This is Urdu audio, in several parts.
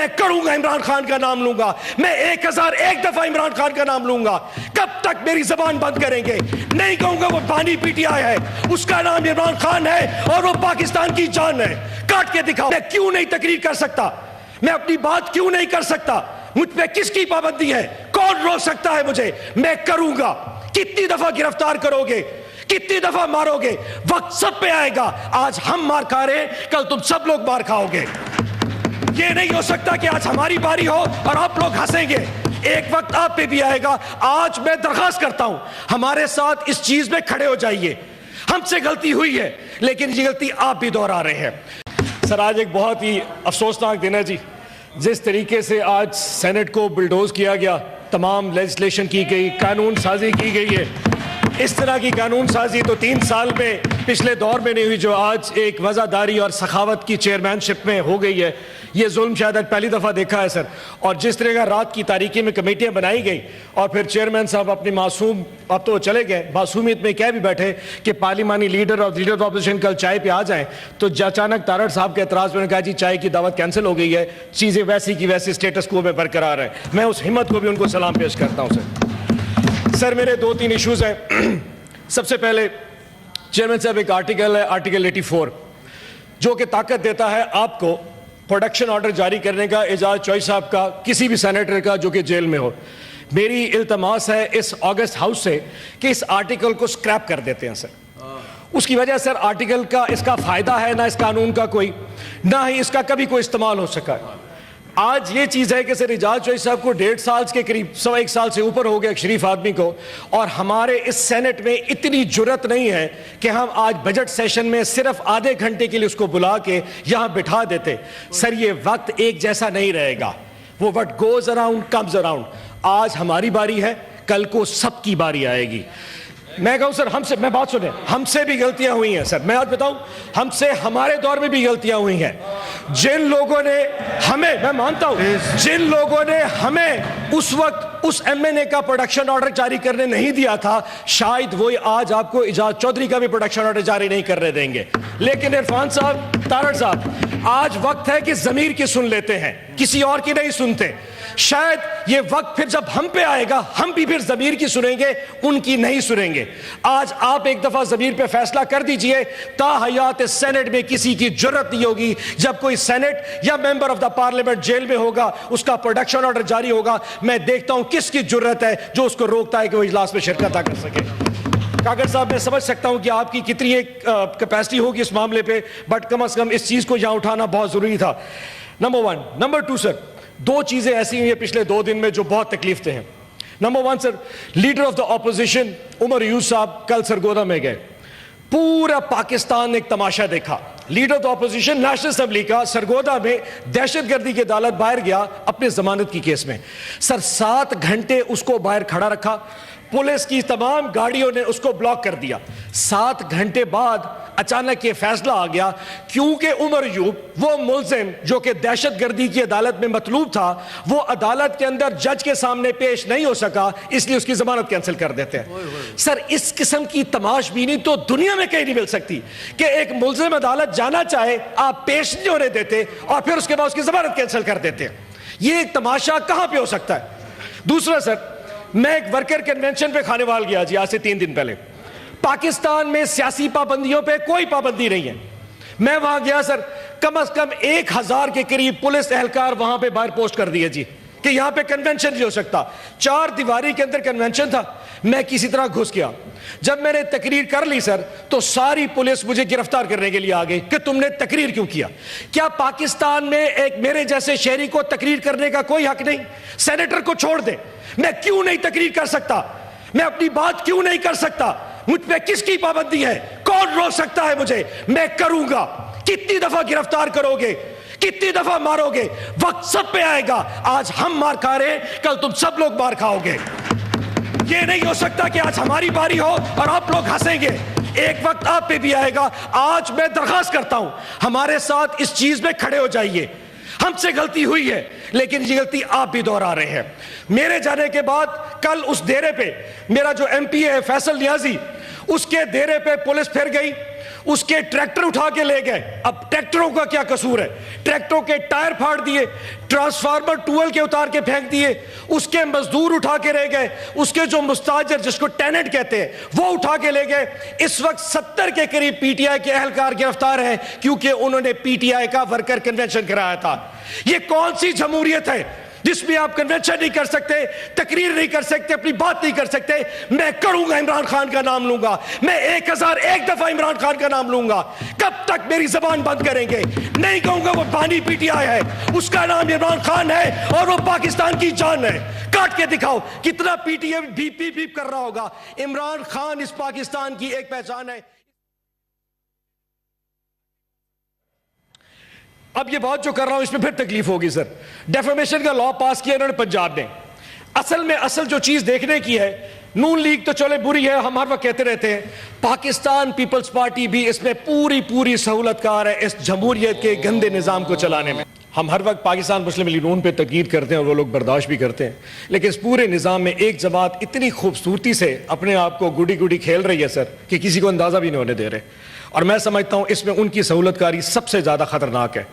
میں کروں گا عمران خان کا نام لوں گا, میں 1001 دفعہ عمران خان کا نام لوں گا. کب تک میری زبان بند کریں گے؟ نہیں کہوں گا وہ بانی پی ٹی آئی ہے, اس کا نام عمران خان ہے اور وہ پاکستان کی جان ہے. کاٹ کے دکھاؤ. میں کیوں نہیں تقریر کر سکتا؟ میں اپنی بات کیوں نہیں کر سکتا؟ مجھ پہ کس کی پابندی ہے؟ کون روک سکتا ہے مجھے؟ میں کروں گا. کتنی دفعہ گرفتار کرو گے؟ کتنی دفعہ مارو گے؟ وقت سب پہ آئے گا. آج ہم مار کھا رہے ہیں, کل تم سب لوگ مار کھاؤ گے. یہ نہیں ہو سکتا کہ آج ہماری باری ہو اور آپ لوگ ہنسیں گے. ایک وقت آپ پہ بھی آئے گا. آج میں درخواست کرتا ہوں ہمارے ساتھ اس چیز میں کھڑے ہو جائیے. ہم سے غلطی ہوئی ہے لیکن یہ غلطی آپ بھی دہرا رہے ہیں. سر آج ایک بہت ہی افسوسناک دن ہے جی. جس طریقے سے آج سینٹ کو بلڈوز کیا گیا, تمام لیجسلیشن کی گئی, قانون سازی کی گئی ہے. اس طرح کی قانون سازی تو 3 سال میں پچھلے دور میں نہیں ہوئی جو آج ایک وزاداری اور سخاوت کی چیئرمین شپ میں ہو گئی ہے. یہ ظلم شاید پہلی دفعہ دیکھا ہے سر. اور جس طرح کا رات کی تاریکی میں کمیٹیاں بنائی گئی اور پھر چیئرمین صاحب اپنی معصوم, اب تو چلے گئے, معصومیت میں کہہ بھی بیٹھے کہ پارلیمانی لیڈر اور لیڈر آف اپوزیشن کل چائے پہ آ جائیں, تو اچانک تارڑ صاحب کے اعتراض میں نے کہا جی چائے کی دعوت کینسل ہو گئی ہے, چیزیں ویسی کی ویسی اسٹیٹس کو میں برقرار ہیں. میں اس ہمت کو بھی ان کو سلام پیش کرتا ہوں سر. سر میرے 2-3 ایشوز ہیں. سب سے پہلے چیئرمین صاحب ایک آرٹیکل ہے, آرٹیکل 84, جو کہ طاقت دیتا ہے آپ کو پروڈکشن آرڈر جاری کرنے کا, اعجاز چوئی صاحب کا, کسی بھی سینیٹر کا جو کہ جیل میں ہو. میری التماس ہے اس آگسٹ ہاؤس سے کہ اس آرٹیکل کو سکریپ کر دیتے ہیں سر. اس کی وجہ سر آرٹیکل کا اس کا فائدہ ہے نہ اس قانون کا کوئی, نہ ہی اس کا کبھی کوئی استعمال ہو سکا. آج یہ چیز ہے کہ سر اعجاز چوئی صاحب کو 1.5 سال کے قریب 1.25 سال سے اوپر ہو گیا ایک شریف آدمی کو, اور ہمارے اس سینٹ میں اتنی جرت نہیں ہے کہ ہم آج بجٹ سیشن میں صرف آدھے گھنٹے کے لیے اس کو بلا کے یہاں بٹھا دیتے. سر یہ وقت ایک جیسا نہیں رہے گا. وہ what goes around comes around. آج ہماری باری ہے, کل کو سب کی باری آئے گی. میں کہوں سر ہم سے, میں بات سنیں, ہم سے بھی غلطیاں ہوئی ہیں سر. میں آج بتاؤں, ہم سے ہمارے دور میں بھی غلطیاں ہوئی ہیں. جن لوگوں نے ہمیں, میں مانتا ہوں, جن لوگوں نے ہمیں اس وقت اس ایم این اے کا پروڈکشن آرڈر جاری کرنے نہیں دیا تھا, شاید وہی آج آپ کو اعجاز چودھری کا بھی پروڈکشن آرڈر جاری نہیں کرنے دیں گے. لیکن عرفان صاحب, تارڑ صاحب, آج وقت ہے کہ ضمیر کی سن لیتے ہیں, کسی اور کی نہیں سنتے. شاید یہ وقت پھر جب ہم پہ آئے گا, ہم بھی پھر ضمیر کی سنیں گے, ان کی نہیں سنیں گے. آج آپ ایک دفعہ ضمیر پہ فیصلہ کر دیجئے. تا حیات سینٹ میں کسی کی جرت نہیں ہوگی, جب کوئی سینٹ یا ممبر آف دا پارلیمنٹ جیل میں ہوگا, اس کا پروڈکشن آرڈر جاری ہوگا, میں دیکھتا ہوں کس کی جرت ہے جو اس کو روکتا ہے کہ وہ اجلاس میں شرکت نہ کر سکے. کاکڑ صاحب, میں سمجھ سکتا ہوں کہ آپ کی کتنی ایک کیپیسٹی ہوگی اس معاملے پہ, بٹ کم از کم اس چیز کو یہاں اٹھانا بہت ضروری تھا. نمبر 1. نمبر 2 سر, 2 چیزیں ایسی ہوئی ہیں پچھلے 2 دن میں جو بہت تکلیف دہ ہیں. Number 1 sir, leader of the opposition Umar Younis صاحب کل سرگودا میں گئے. پورا پاکستان نے ایک تماشا دیکھا. Leader of the opposition national assembly کا سرگودا میں دہشت گردی کی عدالت باہر گیا اپنے ضمانت کی کیس میں. سر 7 گھنٹے اس کو باہر کھڑا رکھا, پولیس کی تمام گاڑیوں نے اس کو بلاک کر دیا. 7 گھنٹے بعد اچانک یہ فیصلہ آ گیا, کیونکہ عمر ایوب وہ ملزم جو کہ دہشت گردی کی عدالت میں مطلوب تھا, وہ عدالت کے اندر جج کے سامنے پیش نہیں ہو سکا, اس لیے اس کی ضمانت کینسل کر دیتے ہیں. سر اس قسم کی تماش بینی تو دنیا میں کہیں نہیں مل سکتی کہ ایک ملزم عدالت جانا چاہے, آپ پیش نہیں ہونے دیتے اور پھر اس کے بعد اس کی ضمانت کینسل کر دیتے ہیں. یہ ایک تماشا کہاں پہ ہو سکتا ہے؟ دوسرا سر, میں ایک ورکر کنونشن پہ کھانیوال گیا جی, آج سے 3 دن پہلے. پاکستان میں سیاسی پابندیوں پہ کوئی پابندی نہیں ہے. میں وہاں گیا سر, کم از کم 1000 کے قریب پولیس اہلکار وہاں پہ باہر پوسٹ کر دیے جی کہ یہاں پہ کنونشن نہیں ہو سکتا. 4 دیواری کے اندر کنونشن تھا. میں کسی طرح گھس گیا. جب میں نے تقریر کر لی سر, تو ساری پولیس مجھے گرفتار کرنے کے لیے آ گئی کہ تم نے تقریر کیوں کیا. کیا پاکستان میں ایک میرے جیسے شہری کو تقریر کرنے کا کوئی حق نہیں؟ سینیٹر کو چھوڑ دیں, میں کیوں نہیں تقریر کر سکتا؟ میں اپنی بات کیوں نہیں کر سکتا؟ مجھ پہ کس کی پابندی ہے؟ کون روک سکتا ہے مجھے؟ میں کروں گا. کتنی دفعہ گرفتار کرو گے؟ کتنی دفعہ مارو گے؟ وقت سب پہ آئے گا. آج ہم مار کھا رہے ہیں, کل تم سب لوگ مار کھاؤ گے. یہ نہیں ہو سکتا کہ آج ہماری باری ہو اور آپ لوگ ہنسیں گے. ایک وقت آپ پہ بھی آئے گا. آج میں درخواست کرتا ہوں ہمارے ساتھ اس چیز میں کھڑے ہو جائیے. ہم سے غلطی ہوئی ہے لیکن یہ غلطی آپ بھی دہرا رہے ہیں. میرے جانے کے بعد کل اس ڈیرے پہ میرا جو ایم پی ہے فیصل نیازی, اس کے ڈیرے پہ پولیس پھر گئی. اس کے ٹریکٹر اٹھا کے لے گئے. اب ٹریکٹروں کا کیا قصور ہے؟ ٹریکٹروں کے ٹائر پھاڑ دیے, ٹرانسفارمر ٹویل کے اتار کے پھینک دیے, اس کے مزدور اٹھا کے لے گئے, اس کے جو مستاجر جس کو ٹیننٹ کہتے ہیں وہ اٹھا کے لے گئے. اس وقت 70 کے قریب پی ٹی آئی کے اہلکار گرفتار ہیں کیونکہ انہوں نے پی ٹی آئی کا ورکر کنونشن کرایا تھا. یہ کون سی جمہوریت ہے جس میں آپ کنونشن نہیں کر سکتے, تقریر نہیں کر سکتے, اپنی بات نہیں کر سکتے؟ میں کروں گا, عمران خان کا نام لوں گا, میں 1001 دفعہ عمران خان کا نام لوں گا. کب تک میری زبان بند کریں گے؟ نہیں کہوں گا وہ بانی پی ٹی آئی ہے, اس کا نام عمران خان ہے اور وہ پاکستان کی جان ہے. کاٹ کے دکھاؤ کتنا P T I beep beep beep کر رہا ہوگا. عمران خان اس پاکستان کی ایک پہچان ہے. اب یہ بات جو کر رہا ہوں اس میں پھر تکلیف ہوگی سر. ڈیفیمیشن کا لا پاس کیا انہوں نے پنجاب نے. اصل جو چیز دیکھنے کی ہے, نون لیگ تو چلے بری ہے, ہم ہر وقت کہتے رہتے ہیں, پاکستان پیپلز پارٹی بھی اس میں پوری سہولت کار ہے اس جمہوریت کے گندے نظام کو چلانے میں. ہم ہر وقت پاکستان مسلم لیگ نون پہ تنقید کرتے ہیں اور وہ لوگ برداشت بھی کرتے ہیں, لیکن اس پورے نظام میں ایک جماعت اتنی خوبصورتی سے اپنے آپ کو گڈی کھیل رہی ہے سر کہ کسی کو اندازہ بھی نہیں ہونے دے رہے. اور میں سمجھتا ہوں اس میں ان کی سہولت کاری سب سے زیادہ خطرناک ہے.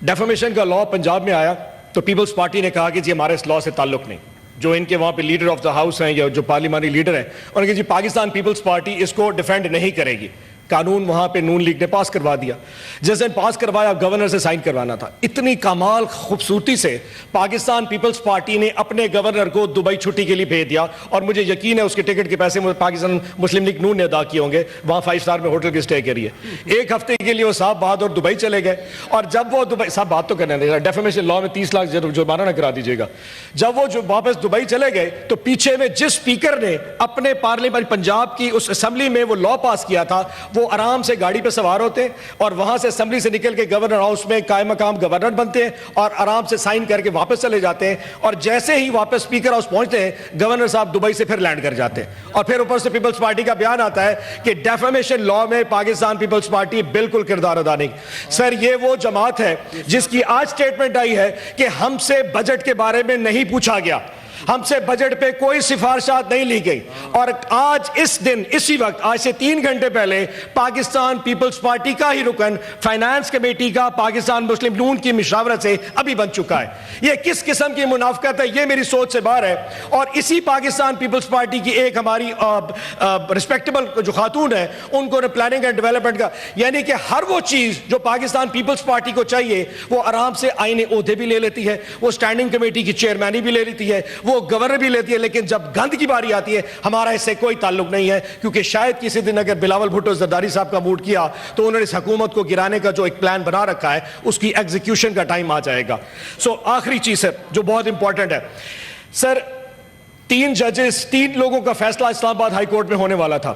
ڈیفیمیشن کا لا پنجاب میں آیا تو پیپلز پارٹی نے کہا کہ جی ہمارے اس لا سے تعلق نہیں. جو ان کے وہاں پہ لیڈر آف دا ہاؤس ہیں یا جو پارلیمانی لیڈر ہیں, انہوں نے کہا جی پاکستان پیپلز پارٹی اس کو ڈیفینڈ نہیں کرے گی. قانون وہاں پہ نون لیگ نے پاس کروا دیا. جس دن پاس کروایا گورنر سے سائن کروانا تھا. اتنی کمال خوبصورتی سے پاکستان پیپلز پارٹی نے اپنے گورنر کو دبئی چھٹی کے لیے بھیج دیا, اور مجھے یقین ہے اس کے ٹکٹ کے پیسے پاکستان مسلم لیگ نون نے ادا کیے ہوں گے. وہاں 5 اسٹار میں ہوٹل کی اسٹے کری ہے. 1 ہفتے کے لیے وہ صاحب بہادر دبئی چلے گئے, اور جب وہ دبئی, صاحب بات تو کرنے دے, ڈیفیمیشن لا میں 30 لاکھ جرمانہ نہ کرا دیجیے گا. جب وہ جو واپس دبئی چلے گئے تو پیچھے میں جس اسپیکر نے اپنے پارلیمنٹ پنجاب کی اس اسمبلی میں وہ لا پاس کیا تھا, وہ آرام سے گاڑی پہ سوار ہوتے ہیں اور وہاں سے اسمبلی سے نکل کے گورنر ہاؤس میں قائم مقام گورنر بنتے ہیں اور آرام سے سائن کر کے واپس چلے جاتے ہیں. اور جیسے ہی واپس اسپیکر ہاؤس پہنچتے ہیں گورنر صاحب دبئی سے پھر لینڈ کر جاتے ہیں. اور پھر اوپر سے پیپلز پارٹی کا بیان آتا ہے کہ ڈیفیمیشن لا میں پاکستان پیپلز پارٹی بالکل کردار ادا نہیں. سر یہ وہ جماعت ہے جس کی آج سٹیٹمنٹ آئی ہے کہ ہم سے بجٹ کے بارے میں نہیں پوچھا گیا, ہم سے بجٹ پہ کوئی سفارشات نہیں لی گئی. اور آج اس دن اسی وقت آج سے 3 گھنٹے پہلے پاکستان پیپلز پارٹی کا ہی رکن فائنانس کمیٹی کا پاکستان مسلم نون کی مشاورت سے ابھی بن چکا ہے. یہ کس قسم کی منافقت ہے, یہ میری سوچ سے باہر ہے. اور اسی پاکستان پیپلز پارٹی کی ایک ہماری ریسپیکٹیبل جو خاتون ہے, ان کو پلاننگ اینڈ ڈیولپمنٹ کا, یعنی کہ ہر وہ چیز جو پاکستان پیپلز پارٹی کو چاہیے وہ آرام سے آئین عہدے بھی لے لیتی ہے, وہ اسٹینڈنگ کمیٹی کی چیئرمینی بھی لے لیتی ہے, وہ گورنر بھی لیتی ہے. لیکن جب گند کی باری آتی ہے ہمارا اس سے کوئی تعلق نہیں ہے, کیونکہ شاید کسی دن اگر بلاول بھٹو زرداری صاحب کا موڈ کیا تو انہوں نے اس حکومت کو گرانے کا جو ایک پلان بنا رکھا ہے اس کی ایگزیکیوشن کا ٹائم آ جائے گا. آخری چیز سر جو بہت امپورٹنٹ ہے سر, 3 ججز 3 لوگوں کا فیصلہ اسلام آباد ہائی کورٹ میں ہونے والا تھا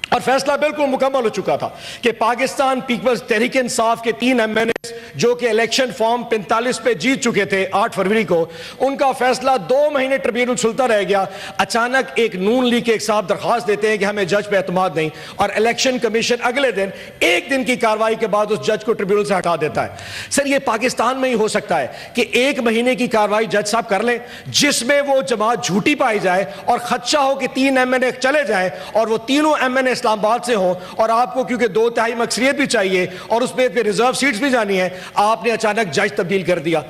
اور فیصلہ بالکل مکمل ہو چکا تھا کہ پاکستان پیپلز تحریک انصاف کے 3 ایم این اے جو کہ الیکشن فارم 45 پہ جیت چکے تھے 8 فروری کو, ان کا فیصلہ 2 مہینے ٹریبیونل سلطہ رہ گیا. اچانک ایک نون لیگ کے ایک صاحب درخواست دیتے ہیں کہ ہمیں جج پہ اعتماد نہیں, اور الیکشن کمیشن اگلے دن 1 دن کی کاروائی کے بعد اس جج کو ٹریبیونل سے ہٹا دیتا ہے. سر یہ پاکستان میں ہی ہو سکتا ہے کہ 1 مہینے کی کاروائی جج صاحب کر لیں جس میں وہ جماعت جھوٹی پائی جائے اور خدشہ ہو کہ 3 ایم این اے چلے جائیں اور وہ تینوں ایم این اے اسلام آباد سے ہوں, اور آپ کو کیونکہ 2/3 اکثریت بھی چاہیے اور اس میں ریزرو سیٹس بھی جانی ہے, آپ نے اچانک جج تبدیل کر دیا.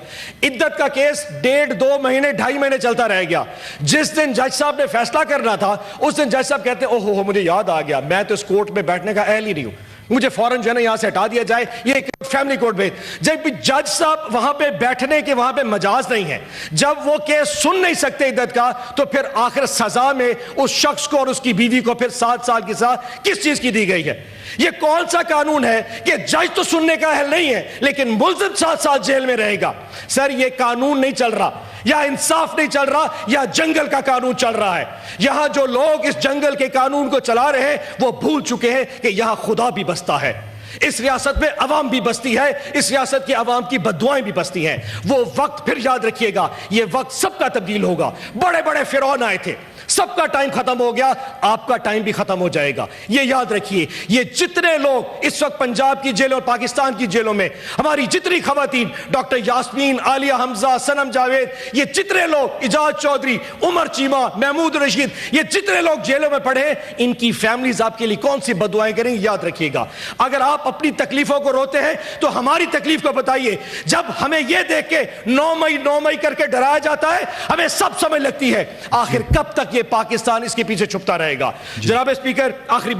عدت کا کیس 1.5-2 مہینے 2.5 مہینے چلتا رہ گیا. جس دن جج صاحب نے فیصلہ کرنا تھا اس دن جج صاحب کہتے ہیں اوہ ہو مجھے یاد آ گیا, میں تو اس کورٹ میں بیٹھنے کا اہل ہی نہیں ہوں, مجھے فوراً جو ہے نا یہاں سے ہٹا دیا جائے, یہ ایک فیملی کورٹ میں. جب جج صاحب وہاں پہ بیٹھنے کے وہاں پہ مجاز نہیں ہے, جب وہ کیس سن نہیں سکتے عدت کا, تو پھر آخر سزا میں اس شخص کو اور اس کی بیوی کو پھر 7 سال کی سزا کس چیز کی دی گئی ہے؟ یہ کون سا قانون ہے کہ جج تو سننے کا اہل نہیں ہے لیکن ملزم 7 سال جیل میں رہے گا؟ سر یہ قانون نہیں چل رہا, یا انصاف نہیں چل رہا, یا جنگل کا قانون چل رہا ہے. یہاں جو لوگ اس جنگل کے قانون کو چلا رہے ہیں وہ بھول چکے ہیں کہ یہاں خدا بھی بستا ہے. اس ریاست میں عوام بھی بستی ہے, اس ریاست کے عوام کی بددعائیں بھی بستی ہیں. وہ وقت پھر یاد رکھیے گا, یہ وقت سب کا تبدیل ہوگا. بڑے بڑے فرعون آئے تھے, سب کا ٹائم ختم ہو گیا, آپ کا ٹائم بھی ختم ہو جائے گا. یہ یاد رکھیے. یہ جتنے لوگ اس وقت پنجاب کی جیلوں اور پاکستان کی جیلوں میں, ہماری جتنی خواتین, ڈاکٹر یاسمین, عالیہ حمزہ, سنم جاوید, یہ جتنے لوگ, اجاز چودھری, عمر چیمہ, محمود رشید, یہ جتنے لوگ جیلوں میں پڑے, ان کی فیملیز آپ کے لیے کون سی بددعائیں کریں, یاد رکھیے گا. اگر آپ اپنی تکلیفوں کو روتے ہیں تو ہماری تکلیف کو بتائیے. جب ہمیں یہ دیکھ کے 9 مئی کر کے ڈرایا جاتا ہے, ہمیں سب سمجھ لگتی ہے آخر کب تک یہ پاکستان اس کے پیچھے چھپتا رہے گا. جناب اسپیکر, آخری